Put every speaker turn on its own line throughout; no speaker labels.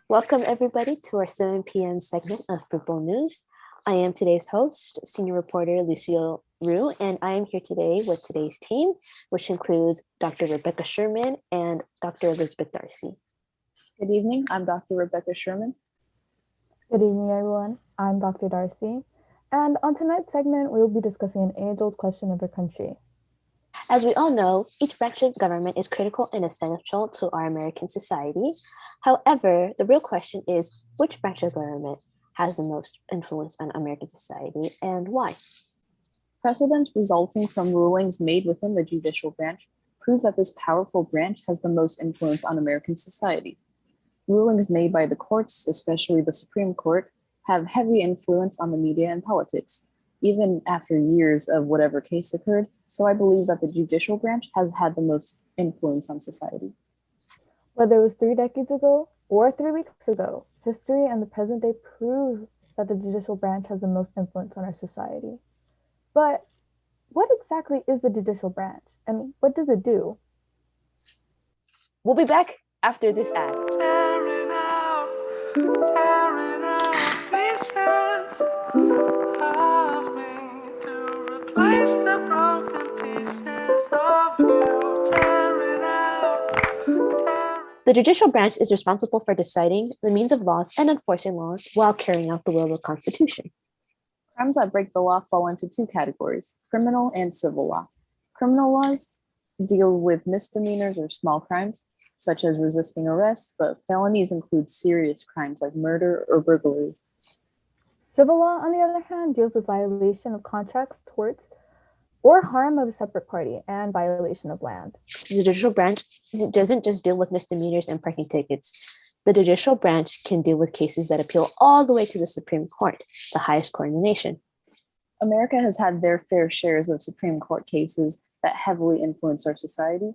Welcome, everybody, to our 7 p.m. segment of Fruitbowl News. I am today's host, senior reporter Lucille Rue, and I am here today with today's team, which includes Dr. Rebecca Sherman and Dr. Elizabeth Darcy.
Good evening. I'm Dr. Rebecca Sherman.
Good evening, everyone. I'm Dr. Darcy. And on tonight's segment, we will be discussing an age-old question of our country.
As we all know, each branch of government is critical and essential to our American society. However, the real question is, which branch of government has the most influence on American society and why?
Precedents resulting from rulings made within the judicial branch prove that this powerful branch has the most influence on American society. Rulings made by the courts, especially the Supreme Court, have heavy influence on the media and politics, even after years of whatever case occurred. So I believe that the judicial branch has had the most influence on society.
Whether it was 3 decades ago or 3 weeks ago, history and the present day prove that the judicial branch has the most influence on our society. But what exactly is the judicial branch and what does it do?
We'll be back after this ad. The judicial branch is responsible for deciding the means of laws and enforcing laws while carrying out the will of the Constitution.
Crimes that break the law fall into 2 categories, criminal and civil law. Criminal laws deal with misdemeanors or small crimes, such as resisting arrest, but felonies include serious crimes like murder or burglary.
Civil law, on the other hand, deals with violation of contracts, torts, or harm of a separate party and violation of land.
The judicial branch doesn't just deal with misdemeanors and parking tickets. The judicial branch can deal with cases that appeal all the way to the Supreme Court, the highest court in the nation.
America has had their fair shares of Supreme Court cases that heavily influence our society.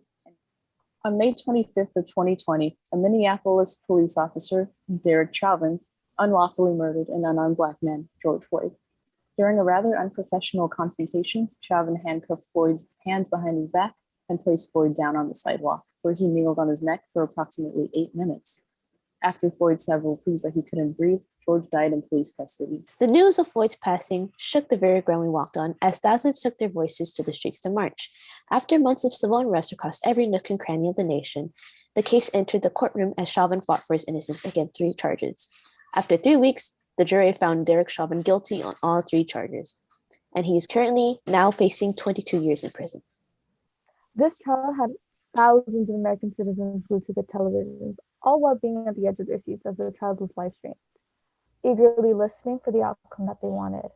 On May 25th of 2020, a Minneapolis police officer, Derek Chauvin, unlawfully murdered an unarmed Black man, George Floyd. During a rather unprofessional confrontation, Chauvin handcuffed Floyd's hands behind his back and placed Floyd down on the sidewalk, where he kneeled on his neck for approximately 8 minutes. After Floyd's several pleas that he couldn't breathe, George died in police custody.
The news of Floyd's passing shook the very ground we walked on as thousands took their voices to the streets to march. After months of civil unrest across every nook and cranny of the nation, the case entered the courtroom as Chauvin fought for his innocence against 3 charges. After 3 weeks, the jury found Derek Chauvin guilty on all 3 charges, and he is currently now facing 22 years in prison.
This trial had thousands of American citizens glued to the televisions, all while being at the edge of their seats as the trial was live streamed, eagerly listening for the outcome that they wanted.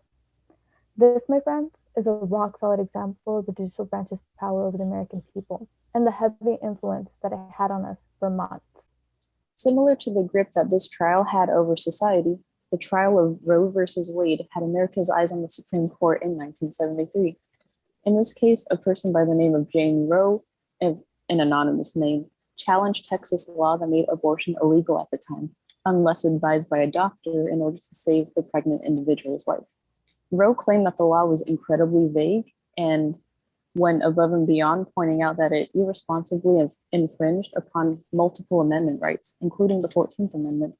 This, my friends, is a rock-solid example of the judicial branch's power over the American people and the heavy influence that it had on us for months.
Similar to the grip that this trial had over society, the trial of Roe versus Wade had America's eyes on the Supreme Court in 1973. In this case, a person by the name of Jane Roe, an anonymous name, challenged Texas law that made abortion illegal at the time, unless advised by a doctor in order to save the pregnant individual's life. Roe claimed that the law was incredibly vague and went above and beyond, pointing out that it irresponsibly infringed upon multiple amendment rights, including the 14th Amendment.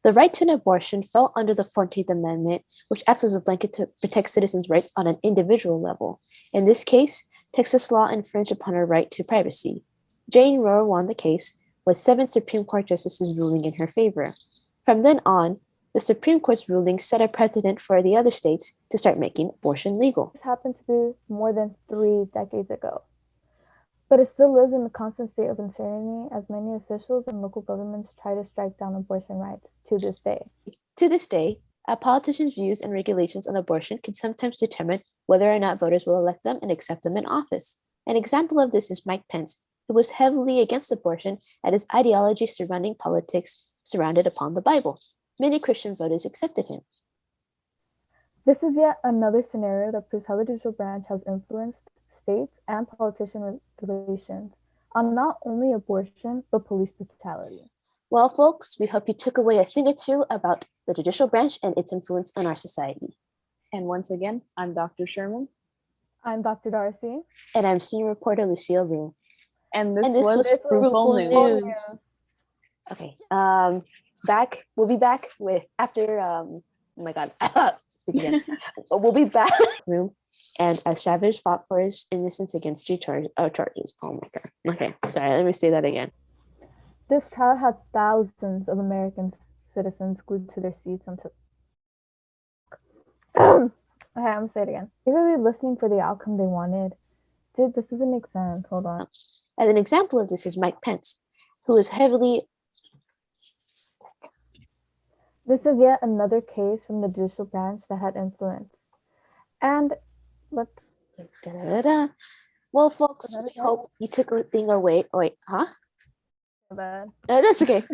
The right to an abortion fell under the 14th Amendment, which acts as a blanket to protect citizens' rights on an individual level. In this case, Texas law infringed upon her right to privacy. Jane Roe won the case, with 7 Supreme Court justices ruling in her favor. From then on, the Supreme Court's ruling set a precedent for the other states to start making abortion legal.
This happened to be more than 3 decades ago. But it still lives in a constant state of uncertainty as many officials and local governments try to strike down abortion rights to this day.
To this day, a politician's views and regulations on abortion can sometimes determine whether or not voters will elect them and accept them in office. An example of this is Mike Pence, who was heavily against abortion and his ideology surrounding politics surrounded upon the Bible. Many Christian voters accepted him.
This is yet another scenario that proves how the judicial branch has influenced states and politician regulations on not only abortion, but police brutality.
Well, folks, we hope you took away a thing or two about the judicial branch and its influence on our society.
And once again, I'm Dr. Sherman.
I'm Dr. Darcy.
And I'm senior reporter Lucille Rue.
And this was Fruitbowl News.
Okay. We'll be back with after oh my god. Speak again. We'll be back room and as Chavez fought for his innocence against three charges. Oh my god. Okay, sorry, let me say that again.
This trial had thousands of American citizens glued to their seats until okay, I'm gonna say it again. Eagerly listening for the outcome they wanted. Dude, this doesn't make sense. Hold on.
As an example of this is Mike Pence, who is heavily.
This is yet another case from the judicial branch that had influence. And what?
Well, folks, we hope you took a thing or wait. Oh, wait, huh?
Bad.
That's okay.